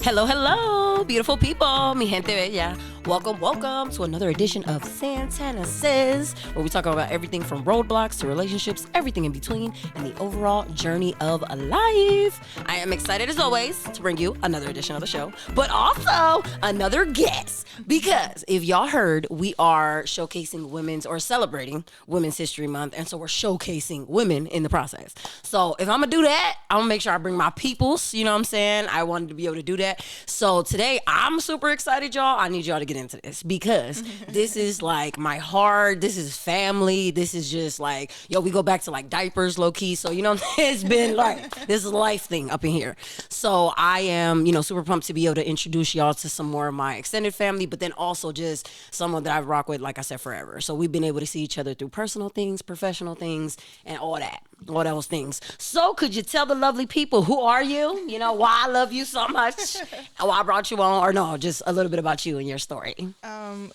Hello, hello, beautiful people, mi gente bella. Welcome to another edition of Santana Says, where we talk about everything from roadblocks to relationships, everything in between, and the overall journey of life. I am excited as always to bring you another edition of the show, but also another guest, because if y'all heard, we are showcasing women's or celebrating Women's History Month, and so we're showcasing women in the process. So if I'm gonna do that, I'm gonna make sure I bring my peoples, you know what I'm saying? I wanted to be able to do that. So today I'm super excited, y'all. I need y'all to get into this because this is like my heart. This is family. This is just like, yo, we go back to like diapers low key. So, you know what I'm saying? It's been like, this is a life thing up in here. So I am, super pumped to be able to introduce y'all to some more of my extended family, but then also just someone that I've rocked with, like I said, forever. So we've been able to see each other through personal things, professional things, and all those things. So could you tell the lovely people, who are you? You know, why I love you so much, and why I brought you on, or no, just a little bit about you and your story.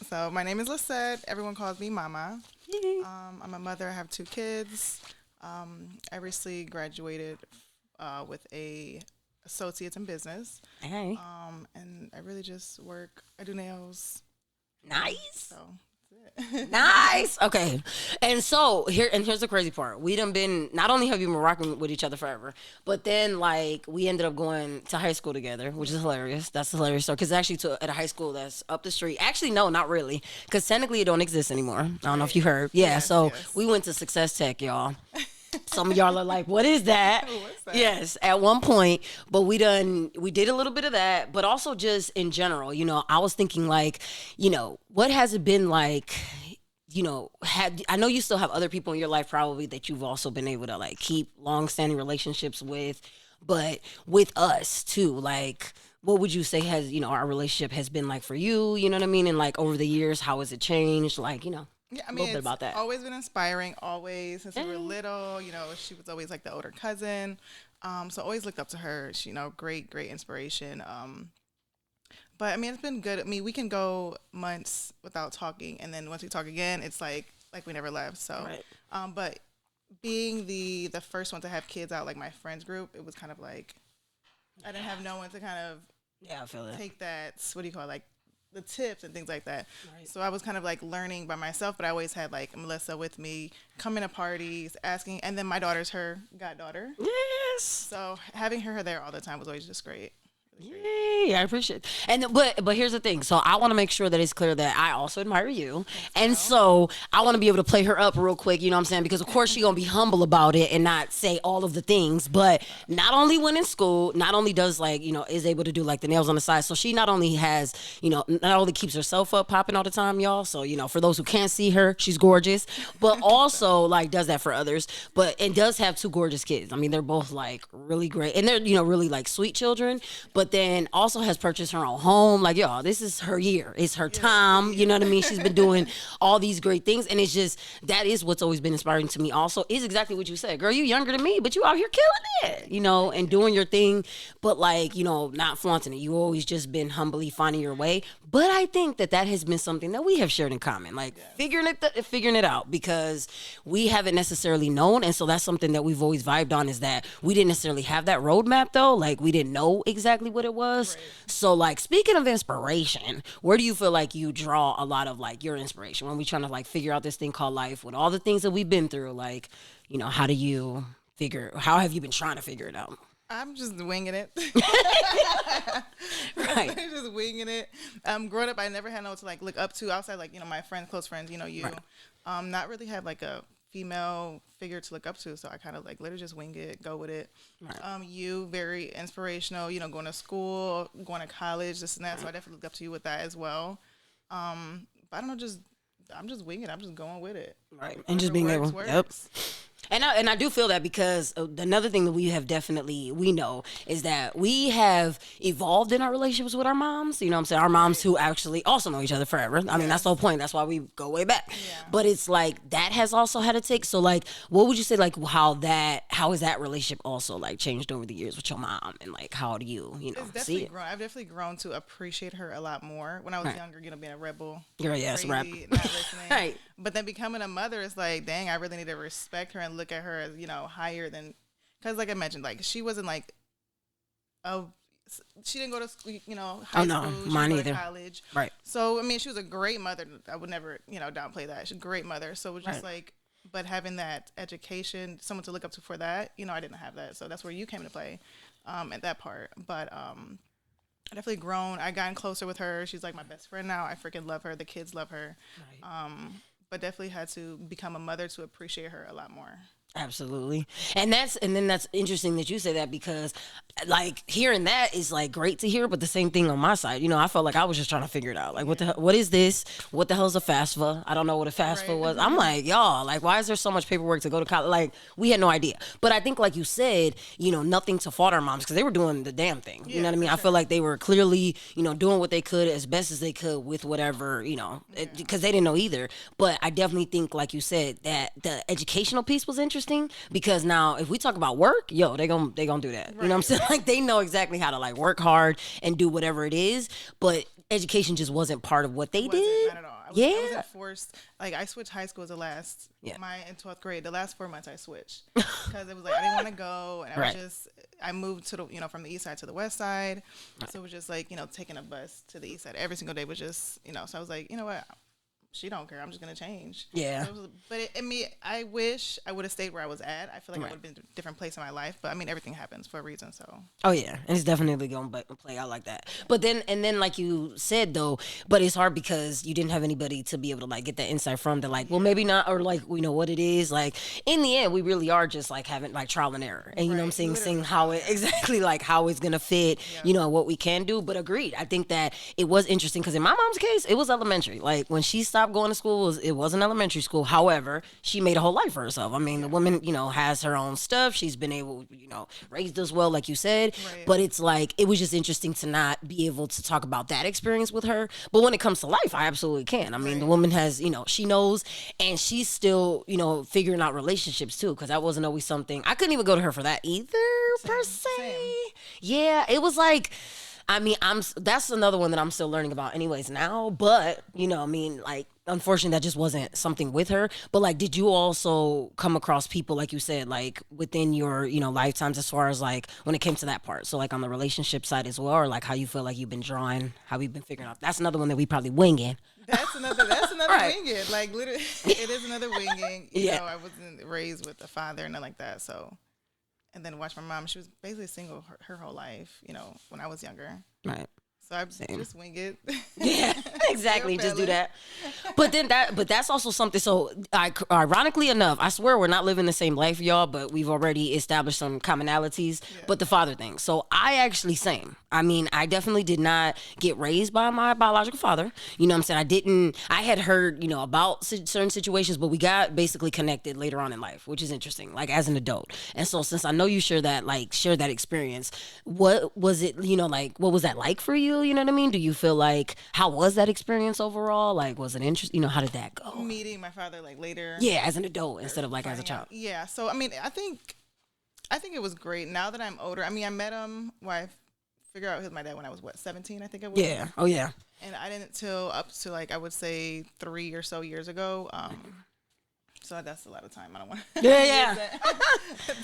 So my name is Lisette. Everyone calls me Mama. I'm a mother. I have 2 kids. I recently graduated with a associates in business. Hey, And I really just work. I do nails. nice. So Nice. Okay. And so here's the crazy part. We done been, not only have you been rocking with each other forever, but then like we ended up going to high school together, which is hilarious. That's a hilarious story. Cause actually at a high school that's up the street. Actually, no, not really. Cause technically it don't exist anymore. I don't know if you heard. Yeah. Yes, So yes. we went to Success Tech, y'all. Some of y'all are like, what is that? What's that? Yes, at one point, but we did a little bit of that, but also just in general, I was thinking like, what has it been like, I know you still have other people in your life probably that you've also been able to like keep long-standing relationships with, but with us too, like, what would you say has, our relationship has been like for you, you know what I mean? And like over the years, how has it changed? Like, Yeah, I a mean, little bit about that. always been inspiring, always, since we were little. She was always like the older cousin. So always looked up to her. She, great, great inspiration. But I mean, it's been good. I mean, we can go months without talking, and then once we talk again, it's like we never left. So, Right. but being the first one to have kids out, like my friends group, it was kind of like I didn't have no one to kind of Yeah, I feel that. take that, what do you call it, like the tips and things like that. Right. So I was kind of like learning by myself, but I always had like Melissa with me, coming to parties, asking, and then my daughter's her goddaughter. Yes. So having her there all the time was always just great. Yay, I appreciate it. And but here's the thing. So I want to make sure that it's clear that I also admire you. And so I want to be able to play her up real quick, you know what I'm saying? Because of course she's gonna be humble about it and not say all of the things. But not only when in school, not only does like, is able to do like the nails on the side. So she not only has, not only keeps herself up popping all the time, y'all. So, for those who can't see her, she's gorgeous. But also like does that for others. But it does have 2 gorgeous kids. I mean, they're both like really great. And they're, really like sweet children. But then also has purchased her own home. Like, y'all, this is her year. It's her time. You know what I mean? She's been doing all these great things. And it's just, that is what's always been inspiring to me also, is exactly what you said. Girl, you younger than me, but you out here killing it, and doing your thing. But like, not flaunting it. You always just been humbly finding your way. But I think that has been something that we have shared in common. Like figuring it out, because we haven't necessarily known. And so that's something that we've always vibed on, is that we didn't necessarily have that roadmap though. Like we didn't know exactly what it was. Right. So like, speaking of inspiration, where do you feel like you draw a lot of like your inspiration when we trying to like figure out this thing called life with all the things that we've been through? Like, how have you been trying to figure it out? I'm just winging it. Right. Just winging it. Growing up, I never had no one to like look up to outside, like, my friends, close friends, you. Right. Not really have like a female figure to look up to, so I kind of like literally just wing it, go with it. Right. You very inspirational, going to school, going to college, this and that. So I definitely look up to you with that as well. But I don't know, I'm just winging it. I'm just going with it. Right. And just being able. Works. Yep. And I do feel that, because another thing that we know is that we have evolved in our relationships with our moms. You know what I'm saying? Our moms who actually also know each other forever. I mean, that's the whole point. That's why we go way back. Yeah. But it's like that has also had to take. So like, what would you say, like how has that relationship also like changed over the years with your mom? And like, how do you, It's see definitely it? grown. I've definitely grown to appreciate her a lot more. When I was Right. younger, being a rebel, Girl, yes, crazy, rap. not listening. Right. But then becoming a mother is like, dang, I really need to respect her and look at her as, higher than, because like I mentioned, like she wasn't like a she didn't go to school, Oh high no, school. She mine didn't go either. to college. Right. So I mean, she was a great mother. I would never, downplay that. She's a great mother. So it was just Right. like, but having that education, someone to look up to for that, I didn't have that. So that's where you came into play, at that part. But I definitely grown. I gotten closer with her. She's like my best friend now. I freaking love her. The kids love her. Right. But definitely had to become a mother to appreciate her a lot more. Absolutely. And then that's interesting that you say that, because like hearing that is like great to hear, but the same thing on my side. I felt like I was just trying to figure it out. Like what is this? What the hell is a FAFSA? I don't know what a FAFSA Right. was. I'm like, y'all, like why is there so much paperwork to go to college? Like we had no idea. But I think like you said, nothing to fault our moms because they were doing the damn thing. You know what I mean? I feel like they were clearly, doing what they could as best as they could with whatever, because they didn't know either. But I definitely think, like you said, that the educational piece was interesting because now if we talk about work, yo, they gonna do that. You know what I'm saying? Like they know exactly how to like work hard and do whatever it is, but education just wasn't part of what they did. Not at all. I Yeah. wasn't forced. Like I switched high school as the last. Yeah. In 12th grade, the last 4 months I switched because it was like I didn't want to go, and Right. I moved to the from the east side to the west side, so it was just like taking a bus to the east side every single day was just so I was like, you know what. She don't care. I'm just gonna change. Yeah. I wish I would have stayed where I was at. I feel like Right. I would have been a different place in my life. But I mean, everything happens for a reason. So Oh yeah, and it's definitely gonna play out like that. But then like you said though, but it's hard because you didn't have anybody to be able to like get that insight from. To like, well, maybe not, or like we know what it is. Like in the end, we really are just like having like trial and error, and you know what I'm Right, saying, literally seeing how it exactly like how it's gonna fit. What we can do. But agreed, I think that it was interesting because in my mom's case, it was elementary. Like when she stopped going to school, it wasn't elementary school. However, she made a whole life for herself. I mean, the woman, has her own stuff. She's been able, raised us well, like you said. Right. But it's like it was just interesting to not be able to talk about that experience with her. But when it comes to life, I absolutely can. I mean, the woman has, she knows, and she's still, figuring out relationships too. Because that wasn't always something I couldn't even go to her for that either, per se. same. Yeah, it was like. I mean, that's another one that I'm still learning about anyways now, but like unfortunately that just wasn't something with her. But like did you also come across people like you said like within your, lifetimes as far as like when it came to that part? So like on the relationship side as well, or like how you feel like you've been drawing, how you've been figuring out. That's another one that we probably winging. That's another Right. winging. Like literally, it is another winging. Yeah. I wasn't raised with a father and nothing like that. So, and then watch my mom. She was basically single her whole life. When I was younger. Right. So I Same. just wing it. Yeah, exactly. Just do feeling. that. But that's also something. So, ironically enough, I swear we're not living the same life, y'all. But we've already established some commonalities. But the father thing. So I actually same. I mean, I definitely did not get raised by my biological father. You know what I'm saying? I didn't. I had heard about certain situations, but we got basically connected later on in life, which is interesting. Like as an adult. And so since I know you share that experience, what was it? Like what was that like for you? You know what I mean? Do you feel like how was that experience overall? Like was it interesting? How did that go? Meeting my father like later. Yeah, as an adult instead of like as a finding child. out. Yeah. So I mean, I think it was great. Now that I'm older, I mean, I met him. Well, I figured out he was my dad when I was 17. I think I was. Yeah. Oh yeah. And I didn't till up to like I would say 3 or so years ago. So that's a lot of time. I don't want to. Yeah.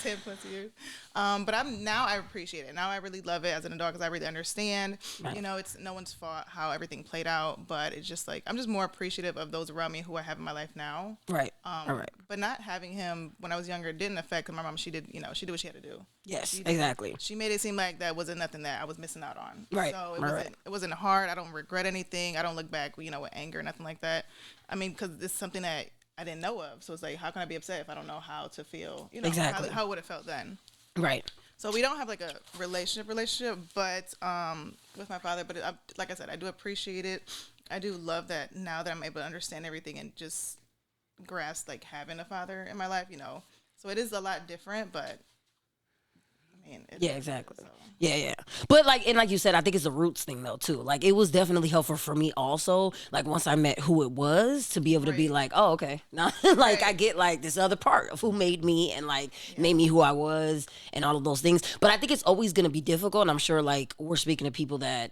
10 plus years. But I appreciate it. Now I really love it as an adult because I really understand. Right. It's no one's fault how everything played out, but it's just like I'm just more appreciative of those around me who I have in my life now. Right. All right. But not having him when I was younger didn't affect 'cause my mom. She did what she had to do. Yes. Exactly. She made it seem like that wasn't nothing that I was missing out on. Right. So it Right. wasn't. It wasn't hard. I don't regret anything. I don't look back, with anger, nothing like that. I mean, because it's something that I didn't know of. So it's like, how can I be upset if I don't know how to feel? Exactly. How would it felt then? Right. So we don't have like a relationship, but with my father. But like I said, I do appreciate it. I do love that now that I'm able to understand everything and just grasp like having a father in my life. So it is a lot different, but I mean, Yeah, exactly. So. Yeah. But like you said, I think it's a roots thing though too. Like it was definitely helpful for me also. Like once I met who it was to be able to be Right. like, oh okay, now like I Right. get like this other part of who made me and like made me who I was and all of those things. But I think it's always gonna be difficult. And I'm sure like we're speaking to people that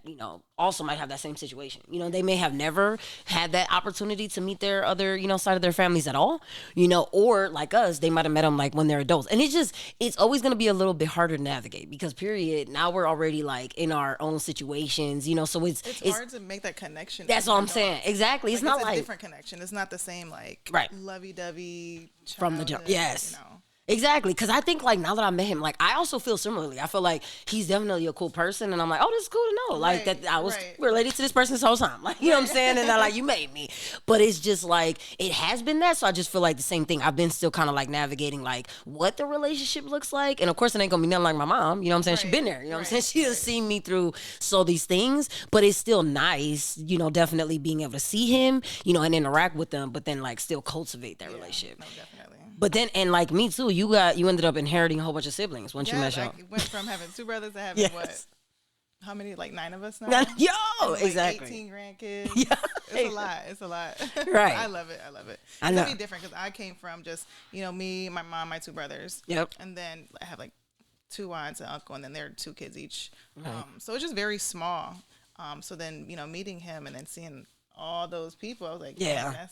also might have that same situation. You know, they may have never had that opportunity to meet their other, you know, side of their families at all, you know, or like us, they might have met them like when they're adults. And it's always going to be a little bit harder to navigate because period, now we're already like in our own situations, you know, so it's hard to make that connection. That's all I'm saying. Exactly. It's not it's a like different connection. It's not the same like right. lovey-dovey From the jump. Yes. You know. Exactly, because I think like now that I met him, like I also feel similarly. I feel like he's definitely a cool person, and I'm like, oh, this is cool to know, like that I was related to this person this whole time, like you know what I'm saying, and I like you made me, but it's just like it has been that, so I just feel like the same thing. I've been still kind of like navigating like what the relationship looks like, and of course it ain't gonna be nothing like my mom, you know what I'm saying? She's been there, you know what I'm saying? She has seen me through so these things, but it's still nice, you know, definitely being able to see him, you know, and interact with them, but then like still cultivate that relationship. No, definitely. But then, and like me too, you ended up inheriting a whole bunch of siblings once you met I y'all. went from having 2 brothers to having what? How many? Like 9 of us now. Yo, like exactly. 18 grandkids. Yeah, it's a lot. It's a lot. Right. I love it. I know. It's be different because I came from just me, my mom, my 2 brothers. Yep. And then I have like 2 aunts and uncle, and then they're 2 kids each. Right. So it's just very small. So then meeting him and then seeing all those people, I was like, yeah,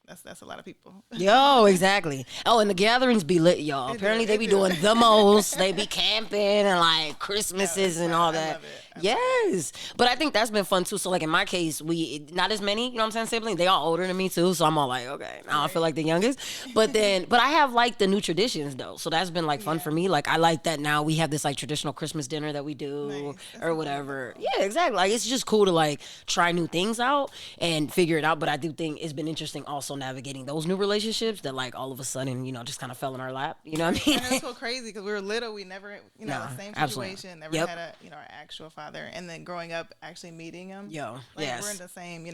that's a lot of people. Yo, exactly. Oh, and the gatherings be lit, y'all. Apparently they be doing the most. They be camping and like Christmases and all that. Yes. But I think that's been fun too. So like in my case, we not as many, you know what I'm saying, siblings. They all older than me too. So I'm all like, okay, now I feel like the youngest. But I have like the new traditions though. So that's been like fun for me. Like I like that now we have this like traditional Christmas dinner that we do or whatever. Yeah, exactly. Like it's just cool to like try new things out and figure it out. But I do think it's been interesting also navigating those new relationships that like all of a sudden, you know, just kind of fell in our lap. You know what I mean? And it's so crazy because we were little. We never, the same situation. Never had our actual father. And then growing up, actually meeting him. We're in the same,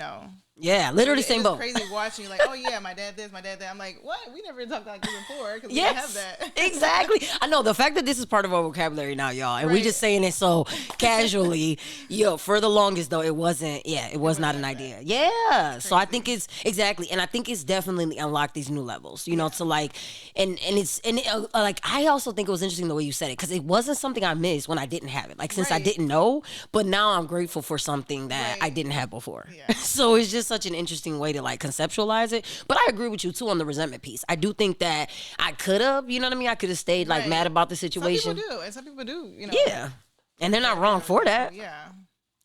Yeah, literally same boat. It's crazy watching you like, oh yeah, my dad this, my dad that. I'm like, what? We never talked like this before because we didn't have that. Exactly. I know the fact that this is part of our vocabulary now, y'all, and we just saying it so casually. For the longest though, it wasn't. Yeah, it was not an idea. Yeah. So I think it's exactly, and I think it's definitely unlocked these new levels. You know, to like, like I also think it was interesting the way you said it because it wasn't something I missed when I didn't have it. Like since I didn't know, but now I'm grateful for something that I didn't have before. Yeah. So it's just such an interesting way to like conceptualize it. But I agree with you too on the resentment piece. I do think that I could have, you know what I mean? I could have stayed like mad about the situation. Some people do, and some people do, Yeah. And they're not wrong for that. Yeah.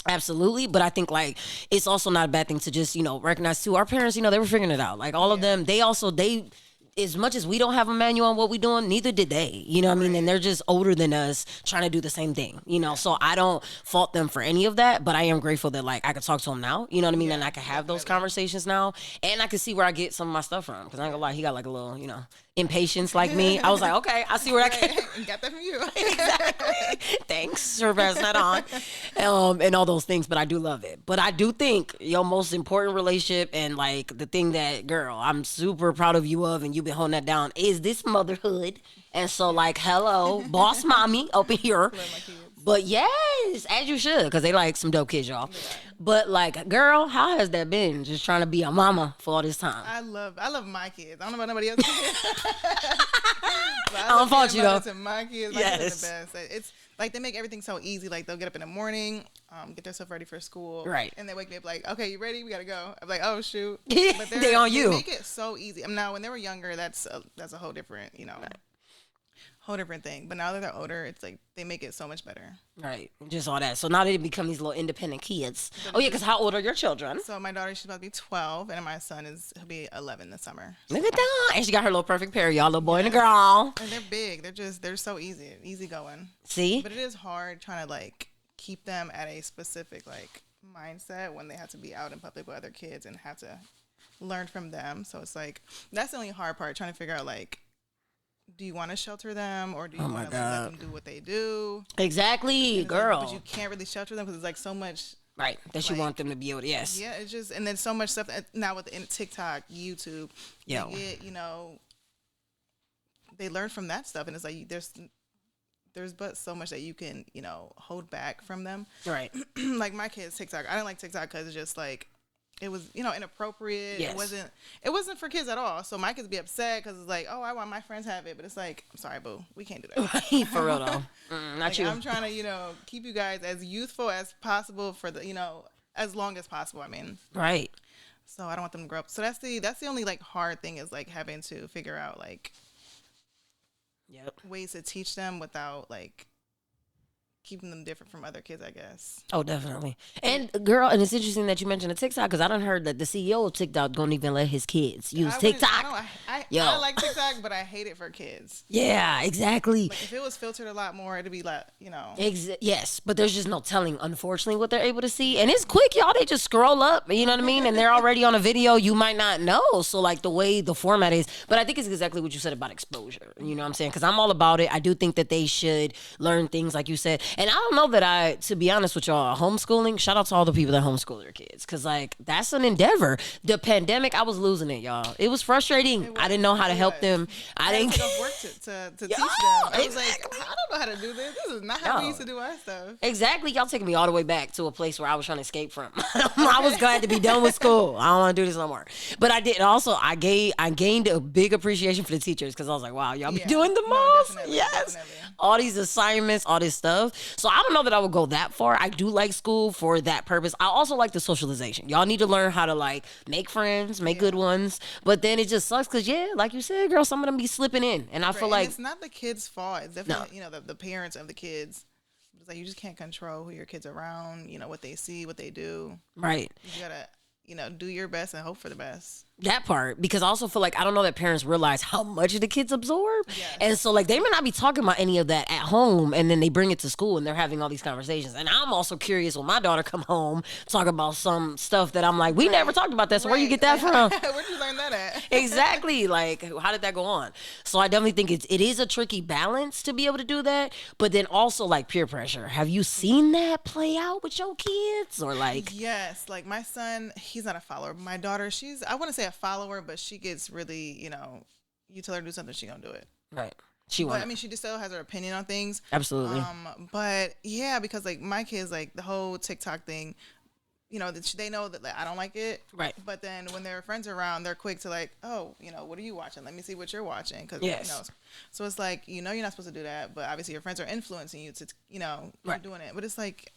Absolutely. But I think like it's also not a bad thing to just, recognize too. Our parents, they were figuring it out. Like all of them, they as much as we don't have a manual on what we're doing, neither did they. You know what I mean? And they're just older than us trying to do the same thing, So I don't fault them for any of that, but I am grateful that like I could talk to him now, you know what I mean? And I can have those conversations now. And I can see where I get some of my stuff from. Because I ain't gonna lie, he got like a little, impatience like me. I was like, okay, I see where that came from. Got that from you. Exactly. Thanks for passing that on. And all those things, but I do love it. But I do think your most important relationship and like the thing that, girl, I'm super proud of you of and you've been holding that down is this motherhood. And so like, hello, boss mommy up in here. But yes, as you should, because they like some dope kids, y'all. Yeah. But like, girl, how has that been? Just trying to be a mama for all this time. I love my kids. I don't know about nobody else's kids. I don't fault you though. To my kids, my kids are the best. It's like they make everything so easy. Like they'll get up in the morning, get themselves ready for school, right? And they wake me up like, okay, you ready? We gotta go. I'm like, oh shoot. But they on you. They make it so easy. Now when they were younger, that's a whole different, whole different thing. But now that they're older, it's like they make it so much better. Right. Just all that. So now they become these little independent kids. Oh yeah, because how old are your children? So my daughter, she's about to be 12, and my son he'll be 11 this summer. Look at that. And she got her little perfect pair, y'all, little boy and a girl. And they're big. They're so easy going. See? But it is hard trying to like keep them at a specific like mindset when they have to be out in public with other kids and have to learn from them. So it's like that's the only hard part, trying to figure out like, do you want to shelter them or do you want to let them do what they do? Exactly, girl. But you can't really shelter them because it's like so much. Right, that you want them to be able to, yes. Yeah, it's just, and then so much stuff now with TikTok, YouTube. Yo. They get, they learn from that stuff. And it's like, there's but so much that you can, hold back from them. Right. Like my kids, TikTok. I didn't like TikTok because it's just like, it was, inappropriate. Yes. It wasn't for kids at all. So my kids be upset because it's like, oh, I want my friends have it. But it's like, I'm sorry, boo. We can't do that. Right, for real, though. Not like, you. I'm trying to, keep you guys as youthful as possible for the, as long as possible. I mean, Right. so I don't want them to grow up. So that's the only like hard thing is like having to figure out like Yep. ways to teach them without like keeping them different from other kids, I guess. Oh, definitely. And girl, and it's interesting that you mentioned the TikTok because I done heard that the CEO of TikTok don't even let his kids use TikTok. Yo. I like TikTok, but I hate it for kids. Yeah, exactly. Like if it was filtered a lot more, it'd be like, Yes, but there's just no telling, unfortunately, what they're able to see. And it's quick, y'all. They just scroll up, you know what I mean? And they're already on a video you might not know. So, like, the way the format is. But I think it's exactly what you said about exposure. You know what I'm saying? Because I'm all about it. I do think that they should learn things, like you said. And I don't know that to be honest with y'all, homeschooling, shout out to all the people that homeschool their kids. Because, like, that's an endeavor. The pandemic, I was losing it, y'all. It was frustrating. I didn't know how to help them. I didn't take off work to teach them. I was like, I don't know how to do this. This is not how we used to do our stuff. Exactly. Y'all taking me all the way back to a place where I was trying to escape from. I was glad to be done with school. I don't want to do this no more. But I did. Also, I gained a big appreciation for the teachers because I was like, wow, y'all be doing the most. Definitely. All these assignments, all this stuff. So I don't know that I would go that far. I do like school for that purpose. I also like the socialization. Y'all need to learn how to like make friends, make good ones. But then it just sucks because, like you said, girl, some of them be slipping in. And I feel like it's not the kids' fault. It's definitely, the parents of the kids. It's like you just can't control who your kids are around, what they see, what they do. Right. You gotta, do your best and hope for the best. That part, because I also feel like I don't know that parents realize how much the kids absorb. Yes. And so like they may not be talking about any of that at home, and then they bring it to school and they're having all these conversations. And I'm also curious when my daughter come home talk about some stuff that I'm like, we never talked about that. So where you get that from? Where'd you learn that at? Exactly. Like, how did that go on? So I definitely think it is a tricky balance to be able to do that. But then also like peer pressure. Have you seen that play out with your kids? Or like Yes, like my son, he's not a follower. My daughter, I want to say a follower, but she gets really, you tell her to do something, she gonna do it. Right. But I mean, she just still has her opinion on things. Absolutely. But yeah, because like my kids, like the whole TikTok thing, they know that like, I don't like it. Right. But then when their friends are around, they're quick to like, oh, what are you watching? Let me see what you're watching. Cause so it's like, you're not supposed to do that, but obviously your friends are influencing you to, you're doing it. But it's like,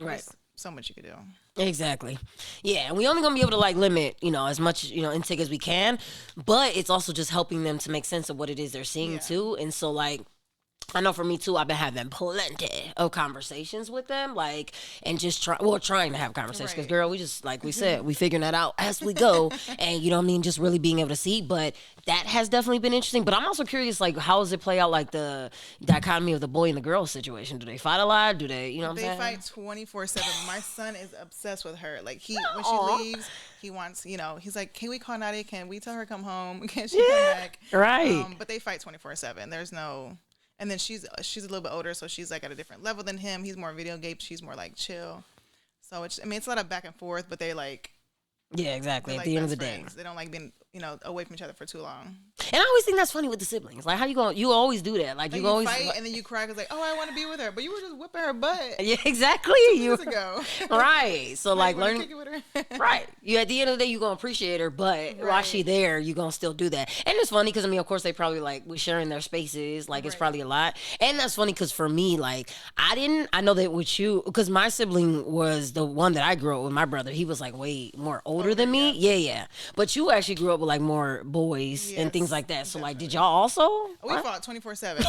right. So much you could do. Exactly. Yeah, and we only gonna be able to like limit, as much, intake as we can, but it's also just helping them to make sense of what it is they're seeing too. And so like I know for me too, I've been having plenty of conversations with them, like, and just trying to have conversations. Because, girl, we just, like we said, we figuring that out as we go. And, just really being able to see. But that has definitely been interesting. But I'm also curious, like, how does it play out, like, the dichotomy of the boy and the girl situation? Do they fight a lot? Do they, what I'm saying? They fight 24/7. My son is obsessed with her. Like, when she leaves, he wants, he's like, can we call Nadia? Can we tell her come home? Can she come back? Right. But they fight 24/7. There's no... And then she's a little bit older, so she's like at a different level than him. He's more video game. She's more like chill. So it's a lot of back and forth, but they like. Yeah, exactly. At like the end of the day, they don't like being away from each other for too long. And I always think that's funny with the siblings. Like, how you going? You always do that. Like you always fight and then you cry because like, oh, I want to be with her, but you were just whipping her butt. Yeah, exactly. 2 years ago. Right. So like learning. Right. You at the end of the day, you gonna appreciate her, but while she there, you gonna still do that. And it's funny because of course they probably like we sharing their spaces. Like it's probably a lot. And that's funny because for me, like I know that with you, because my sibling was the one that I grew up with. My brother, he was like way more older than me. Yeah. But you actually grew up with like more boys and things like that. So like, did y'all also? We fought 24/7.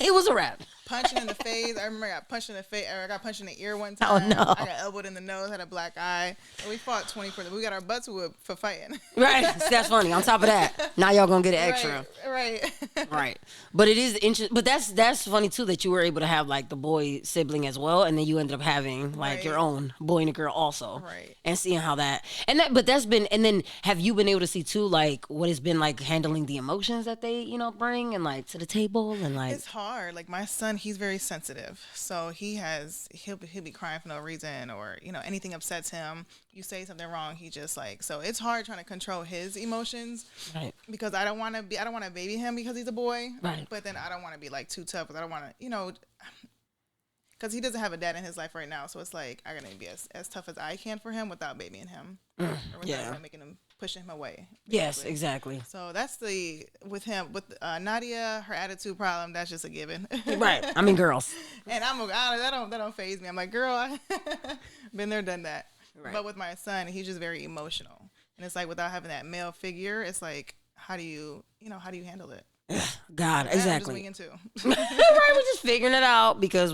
It was a wrap. Punching in the face. I remember I got punched in the face. I got punched in the ear one time. Oh no! I got elbowed in the nose. Had a black eye. And we fought 24. We got our butts whooped for fighting. Right. That's funny. On top of that, now y'all gonna get an extra. Right. Right. But it is interesting. But that's funny too that you were able to have like the boy sibling as well, and then you ended up having like your own boy and a girl also. Right. And seeing how that but that's been. And then have you been able to see too like what has been like handling the emotions that they bring and like to the table and like it's hard. Like my son, he's very sensitive. So he'll be crying for no reason or, anything upsets him. You say something wrong, he just like, so it's hard trying to control his emotions. Right. Because I don't want to baby him because he's a boy. Right. But then I don't want to be like too tough because I don't want to, because he doesn't have a dad in his life right now. So it's like, I gotta be as tough as I can for him without babying him. Or without pushing him away. Basically. Yes, exactly. So that's with Nadia, her attitude problem, that's just a given. Right. Girls. And that don't faze me. I'm like, girl, been there, done that. Right. But with my son, he's just very emotional, and it's like without having that male figure, it's like how do you handle it? God, exactly. I'm just winging too. Right, we're just figuring it out because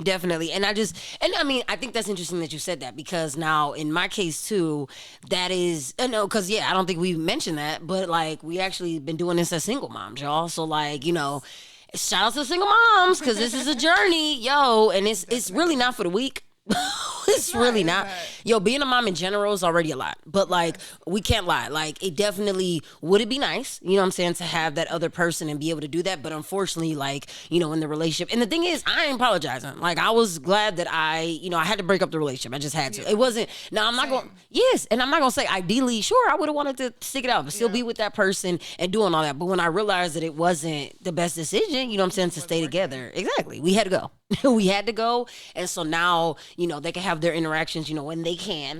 definitely. And I mean, I think that's interesting that you said that because now in my case too, that is, no, because I don't think we mentioned that, but like we actually been doing this as single moms, y'all. So like, shout out to single moms because this is a journey, yo, and it's really not for the weak. It's really not. Yo, being a mom in general is already a lot. But like, we can't lie. Like, it definitely would it be nice, you know what I'm saying, to have that other person and be able to do that. But unfortunately, like, in the relationship. And the thing is, I ain't apologizing. Like, I was glad that I had to break up the relationship. I just had to. It wasn't. Now I'm not going. Yes, and I'm not gonna say ideally. Sure, I would have wanted to stick it out, but still be with that person and doing all that. But when I realized that it wasn't the best decision, you know what I'm saying, to stay together. Exactly. We had to go. We had to go, and so now they can have their interactions when they can,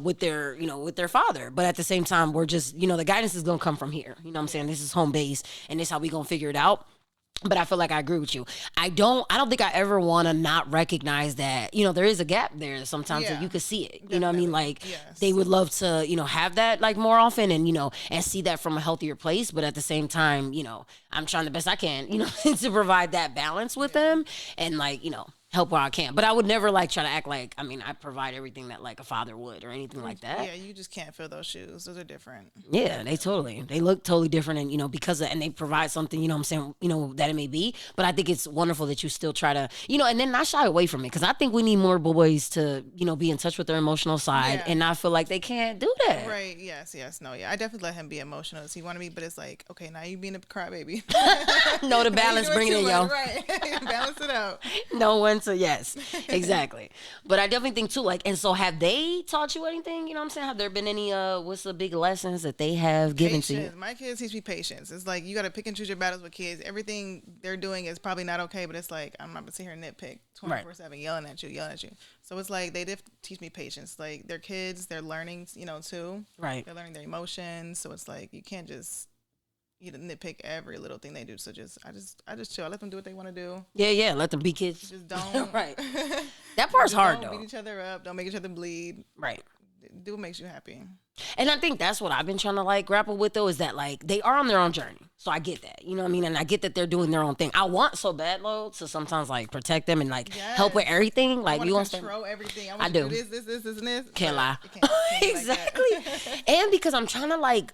with their father. But at the same time, we're just the guidance is gonna come from here. You know what I'm saying? This is home base, and this is how we gonna figure it out. But I feel like I agree with you. I don't think I ever want to not recognize that, there is a gap there sometimes that you could see it. You know what I mean? Like they would love to, have that like more often and, and see that from a healthier place. But at the same time, I'm trying the best I can, to provide that balance with them and like, help where I can. But I would never like try to act like, I provide everything that like a father would or anything like that. Yeah, you just can't fill those shoes. Those are different. Yeah, they look totally different and, because of, and they provide something, what I'm saying, that it may be. But I think it's wonderful that you still try to, and then not shy away from it. Because I think we need more boys to, be in touch with their emotional side and not feel like they can't do that. Right, yes. No, yeah. I definitely let him be emotional as he want to be, but it's like, okay, now you being a crybaby. No, the balance, bring it in, yo. Right, balance it out. No one. So yes, exactly. But I definitely think too, like, and so have they taught you anything? You know what I'm saying? Have there been any what's the big lessons that they have given to you? My kids teach me patience. It's like you got to pick and choose your battles with kids. Everything they're doing is probably not okay, but it's like I'm not gonna sit here and nitpick 24/7, yelling at you. So it's like they did teach me patience. Like they're kids, they're learning, too. Right. They're learning their emotions. So it's like you can't just nitpick every little thing they do. So I just chill. I let them do what they want to do. Yeah. Let them be kids. Just don't. Right. That part's hard though. Don't beat each other up. Don't make each other bleed. Right. Do what makes you happy. And I think that's what I've been trying to like grapple with though, is that like they are on their own journey. So I get that, you know what I mean? And I get that they're doing their own thing. I want so bad though to sometimes like protect them and like help with everything. Like you want to control everything. I do. This, and this. Can't lie. Exactly. Like and because I'm trying to like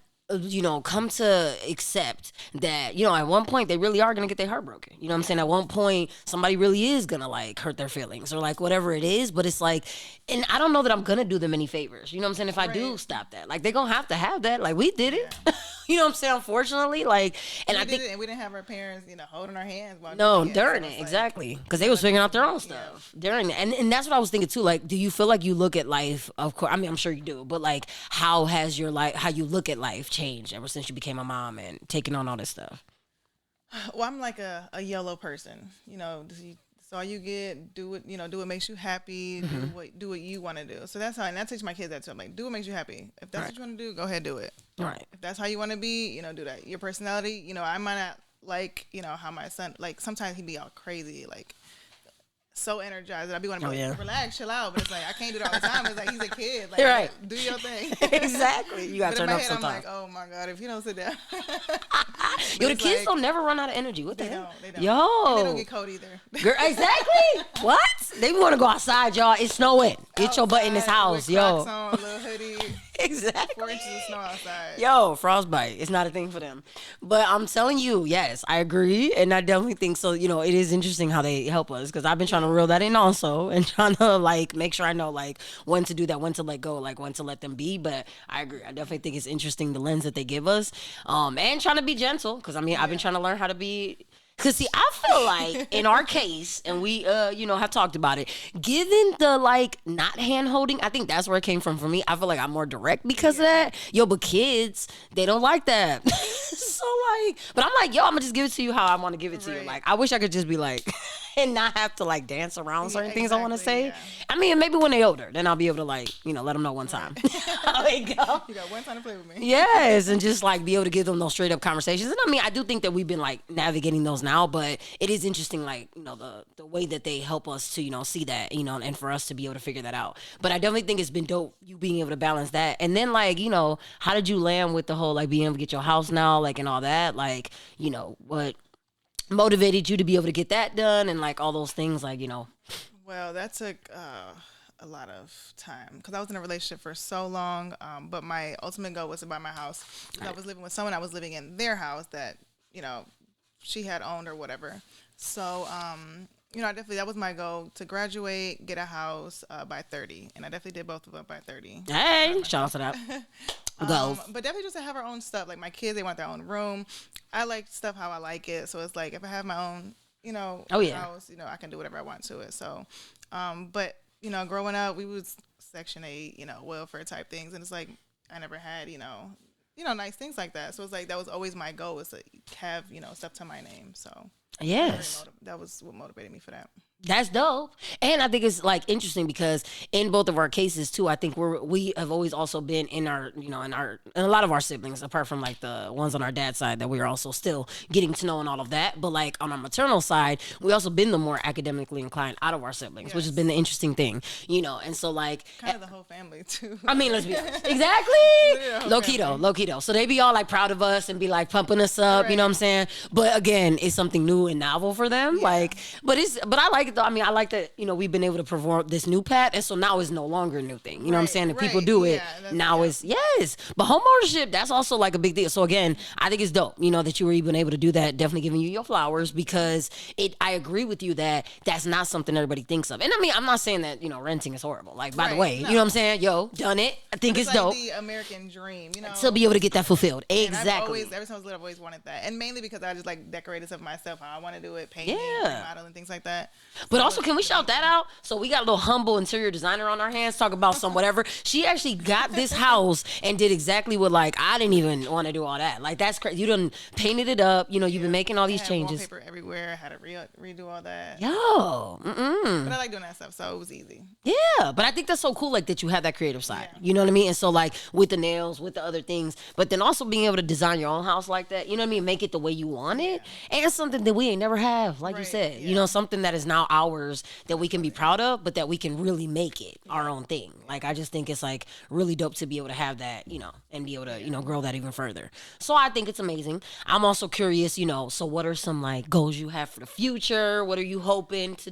come to accept that, at one point they really are going to get their heart broken. You know what I'm saying? At one point, somebody really is going to like hurt their feelings or like whatever it is. But it's like, and I don't know that I'm going to do them any favors. You know what I'm saying? If I do stop that, like they're going to have that. Like we did it. Yeah. You know what I'm saying? Unfortunately, like, and I think and we didn't have our parents, holding our hands while during it, exactly, because they was figuring out their own stuff during it, and that's what I was thinking too. Like, do you feel like you look at life? Of course, I'm sure you do, but like, how has your life, how you look at life, changed ever since you became a mom and taking on all this stuff? Well, I'm like a YOLO person, So all you get, do what makes you happy, do what you want to do. So that's how, and I teach my kids that too. I'm like, do what makes you happy. If that's what you want to do, go ahead, do it. Right. If that's how you want to be, do that. Your personality, I might not like, how my son, like sometimes he'd be all crazy, like so energized that I'd be wanting to relax, chill out. But it's like, I can't do that all the time. It's like, he's a kid. Like, right. Do your thing. Exactly. You got to turn up sometimes. I'm like, oh my God, if you don't sit down. Yo, the kids don't never run out of energy. What the hell? They don't. Yo. And they don't get cold either. Girl, exactly. What? They want to go outside, y'all. It's snowing. Get your butt in this house, with Crocs on, a little hoodie. Exactly. 4 inches of snow outside. Yo, frostbite. It's not a thing for them. But I'm telling you, yes, I agree. And I definitely think so. It is interesting how they help us because I've been trying to reel that in also and trying to like make sure I know like when to do that, when to let go, like when to let them be. But I agree. I definitely think it's interesting the lens that they give us and trying to be gentle because I've been trying to learn how to be. Because, see, I feel like in our case, and we, have talked about it, given the, like, not hand-holding, I think that's where it came from for me. I feel like I'm more direct because of that. Yo, but kids, they don't like that. So like, but I'm like, yo, I'm gonna just give it to you how I want to give it to you. Right. Like, I wish I could just be like, and not have to like dance around certain things I want to exactly, say. yeah. I mean, maybe when they older, then I'll be able to like, let them know one time how they go. You got one time to play with me. Yes, and just like be able to give them those straight up conversations. And I mean, I do think that we've been like navigating those now, but it is interesting, like, the way that they help us to, see that, and for us to be able to figure that out. But I definitely think it's been dope, you being able to balance that. And then like, how did you land with the whole like being able to get your house now, like, and all that? Like, what motivated you to be able to get that done and like all those things, like, Well, that took a lot of time because I was in a relationship for so long. But my ultimate goal was to buy my house. I was living with someone. I was living in their house that she had owned or whatever. So I definitely, that was my goal, to graduate, get a house by 30, and I definitely did both of them by 30. Hey, shout out to that. Goals. But definitely just to have our own stuff. Like my kids, they want their own room. I like stuff how I like it. So it's like if I have my own, Oh, yeah. house, I can do whatever I want to it. So, but growing up, we was Section 8, welfare type things, and it's like I never had, nice things like that. So it's like that was always my goal, was to have, stuff to my name. So Yes. that was what motivated me for that. That's dope. And I think it's like interesting because in both of our cases too, I think we have always also been in our, in a lot of our siblings, apart from like the ones on our dad's side that we are also still getting to know and all of that. But like on our maternal side, we also been the more academically inclined out of our siblings, which has been the interesting thing, and so like Kind of the whole family too. I mean, let's be honest. Exactly. Low keto. So they be all like proud of us and be like pumping us up, you know what I'm saying? But again, it's something new and novel for them. Like, but I like it though. I mean, I like that, we've been able to perform this new path. And so now it's no longer a new thing. You know what I'm saying? If people do it, now it's, yes. But home ownership, that's also like a big deal. So again, I think it's dope, that you were even able to do that. Definitely giving you your flowers, because I agree with you that that's not something everybody thinks of. And I mean, I'm not saying that, renting is horrible. Like, by the way, you know what I'm saying? Yo, done it. I think it's like dope. the American dream, To be able to get that fulfilled. And Exactly. ever since I was little, I've always wanted that. And mainly because I just like decorated stuff myself, how I want to do it, painting, remodeling, things like that. But also, can we shout that out? So we got a little humble interior designer on our hands, talk about some whatever. She actually got this house and did exactly what, like, I didn't even want to do all that. Like, that's crazy. You done painted it up. You've been making all these changes. Wallpaper everywhere. I had to redo all that. Yo. But I like doing that stuff, so it was easy. Yeah, but I think that's so cool, like, that you have that creative side. You know what I mean? And so, like, with the nails, with the other things, but then also being able to design your own house like that, you know what I mean? Make it the way you want it. And something that we ain't never have, like you said. Something that is now ours that we can be proud of, but that we can really make it our own thing. Like, I just think it's, like, really dope to be able to have that, and be able to, grow that even further. So I think it's amazing. I'm also curious, so what are some, like, goals you have for the future? What are you hoping to,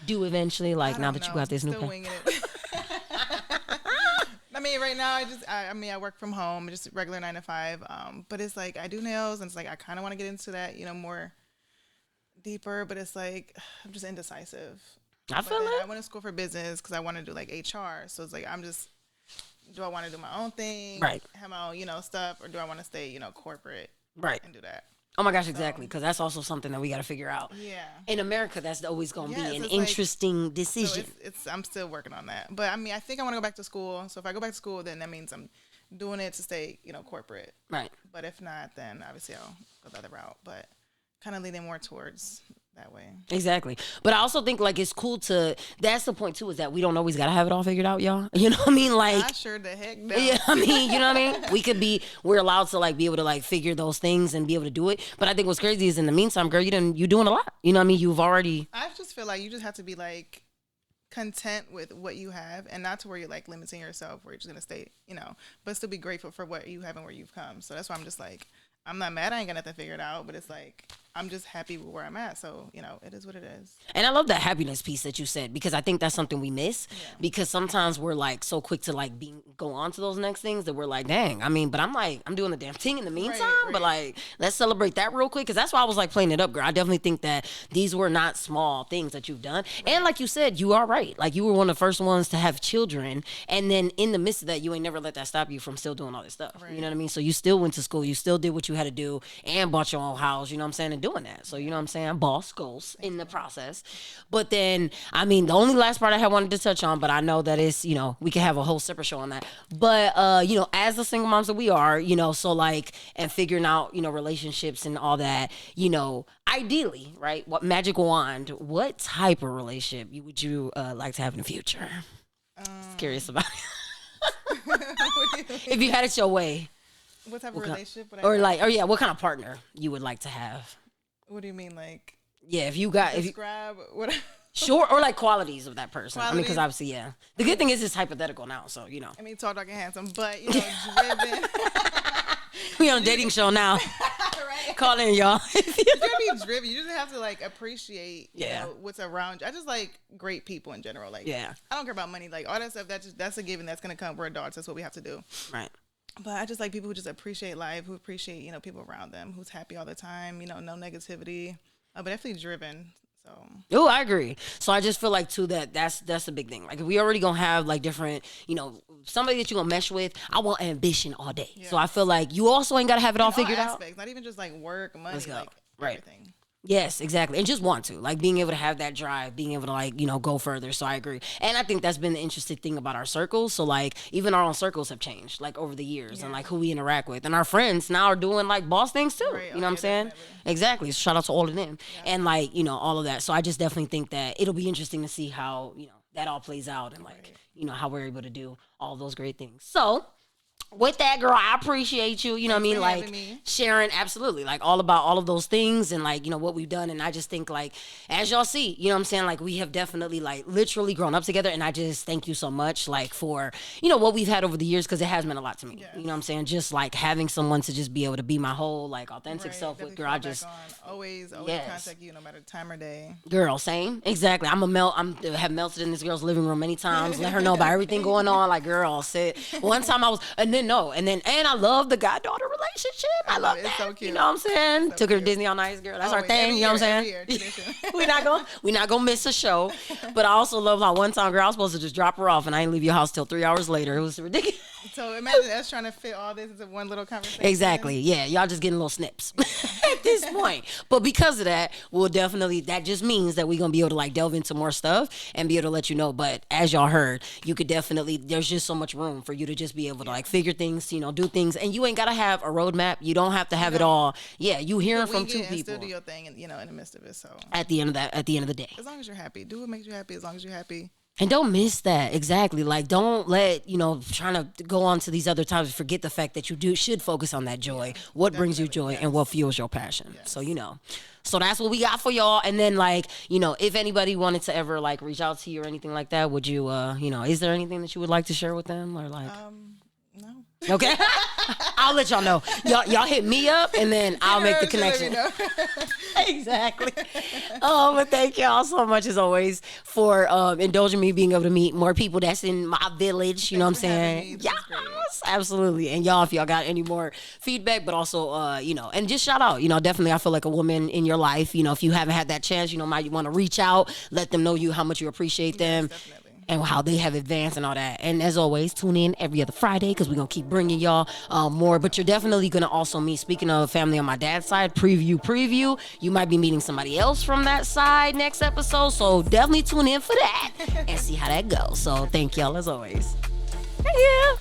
do eventually, like, now that you got this new Still winging it. I mean, right now, I work from home, just regular 9 to 5. But it's like I do nails, and it's like I kind of want to get into that, more deeper. But it's like I'm just indecisive. I feel it. I went to school for business because I want to do like HR. So it's like do I want to do my own thing, right? Have my own, stuff, or do I want to stay, corporate, right, and do that? Oh my gosh, exactly. Because that's also something that we got to figure out. Yeah. In America, that's always going to be an interesting decision. So I'm still working on that. But I mean, I think I want to go back to school. So if I go back to school, then that means I'm doing it to stay, corporate. Right. But if not, then obviously I'll go the other route. But kind of leaning more towards that way. Exactly. But I also think like it's cool that's the point too, is that we don't always gotta have it all figured out, y'all. You know what I mean? Like I sure the heck no. Yeah, I mean, you know what I mean? We're allowed to like be able to like figure those things and be able to do it. But I think what's crazy is in the meantime, girl, you're doing a lot. You know what I mean? I just feel like you just have to be like content with what you have and not to where you're like limiting yourself where you're just gonna stay, but still be grateful for what you have and where you've come. So that's why I'm just like, I'm not mad. I ain't got nothing figured out, but it's like I'm just happy with where I'm at. So, it is what it is. And I love that happiness piece that you said, because I think that's something we miss. Yeah. Because sometimes we're like so quick to like go on to those next things that we're like, dang. I mean, but I'm doing the damn thing in the meantime. Right. But like, let's celebrate that real quick, because that's why I was like playing it up, girl. I definitely think that these were not small things that you've done. Right. And like you said, you are right. Like you were one of the first ones to have children, and then in the midst of that, you ain't never let that stop you from still doing all this stuff. Right. You know what I mean? So you still went to school, you still did what you had to do, and bought your own house. You know what I'm saying? And doing that. So, you know what I'm saying? Boss goals in the process. But then, I mean, the only last part I had wanted to touch on, but I know that it's, you know, we can have a whole separate show on that. But, you know, as the single moms that we are, you know, so like, and figuring out, you know, relationships and all that, you know, ideally, right? What magic wand, what type of relationship would you like to have in the future? Just curious about it. If you had it your way. What type of relationship would I Or have? like, or yeah, what kind of partner you would like to have? What do you mean, like Yeah, if you got, if you, describe what? sure, or like qualities of that person. I mean, because Qualities? obviously, yeah. The good thing is it's hypothetical now, so you know. I mean, tall, dark, and handsome, but you know, driven. We on a dating show now. Right? Call in, y'all. You gotta be driven. You just have to like appreciate, you Yeah. know, what's around you. I just like great people in general. Like, Yeah. I don't care about money. Like all that stuff. That's a given. That's gonna come. We're adults. That's what we have to do. Right. But I just like people who just appreciate life, who appreciate, you know, people around them, who's happy all the time. You know, no negativity. But definitely driven. So Oh, I agree. So I just feel like too that's a big thing. Like if we already gonna have like different, you know, somebody that you gonna mesh with, I want ambition all day. So I feel like you also ain't gotta have it all in figured all out. aspects, not even just like work, money, Let's go. like Right. everything. Yes, exactly. And just want to, like being able to have that drive, being able to like, you know, go further. So I agree. And I think that's been the interesting thing about our circles. So like even our own circles have changed like over the years and like who we interact with. And our friends now are doing like boss things too. Right. You know what I'm saying? Definitely. Exactly. So shout out to all of them. And like, you know, all of that. So I just definitely think that it'll be interesting to see how, you know, that all plays out and like, you know, how we're able to do all those great things. So with that, girl, I appreciate you. You know what I mean? for Like having me. sharing, absolutely, like all about all of those things and like, you know, what we've done. And I just think like, as y'all see, you know what I'm saying? Like we have definitely like literally grown up together. And I just thank you so much like for, you know, what we've had over the years because it has meant a lot to me. You know what I'm saying? Just like having someone to just be able to be my whole like authentic Right, self with, definitely girl. I fall back just, on. Always Yes. contact you no matter the time or day. girl, same. Exactly. Have melted in this girl's living room many times. Let her know about everything going on. Like, girl, sit. One time I was, and I love the goddaughter relationship. I love it. that. It's so cute. You know what I'm saying? So Took her to cute. Disney on Ice, girl. That's our Always. thing. Every You know what I'm year, saying? every year, tradition. we're not gonna miss a show. But I also love how one time, girl, I was supposed to just drop her off, and I didn't leave your house till 3 hours later. It was ridiculous. So imagine us trying to fit all this into one little conversation. Exactly. Yeah, y'all just getting little snips at this point. But because of that, that just means that we're gonna be able to like delve into more stuff and be able to let you know. But as y'all heard, you could definitely there's just so much room for you to just be able to like figure things, you know, do things, and you ain't gotta have a roadmap. You don't have to have it all. Yeah, you hearing from two And people still do your thing, and you know, in the midst of it. So at the end of the day. as long as you're happy, do what makes you happy. As long as you're happy. And don't miss that. Exactly. Like, don't let, you know, trying to go on to these other times, forget the fact that you should focus on that joy, what brings you joy and what fuels your passion. So, you know, so that's what we got for y'all. And then like, you know, if anybody wanted to ever like reach out to you or anything like that, would you, you know, is there anything that you would like to share with them or like? No. Okay. I'll let y'all know. Y'all hit me up and then I'll make the Just let me connection. know. Exactly. But thank y'all so much as always for indulging me being able to meet more people that's in my village. You know what I'm Thanks for having saying? me. This was great. Yes, absolutely. And y'all, if y'all got any more feedback, but also, you know, and just shout out, you know, definitely I feel like a woman in your life, you know, if you haven't had that chance, you know, might want to reach out, let them know how much you appreciate them. Definitely. And how they have advanced and all that. And as always, tune in every other Friday because we're going to keep bringing y'all more. But you're definitely going to also meet, speaking of family on my dad's side, preview. You might be meeting somebody else from that side next episode. So definitely tune in for that and see how that goes. So thank y'all as always. Yeah.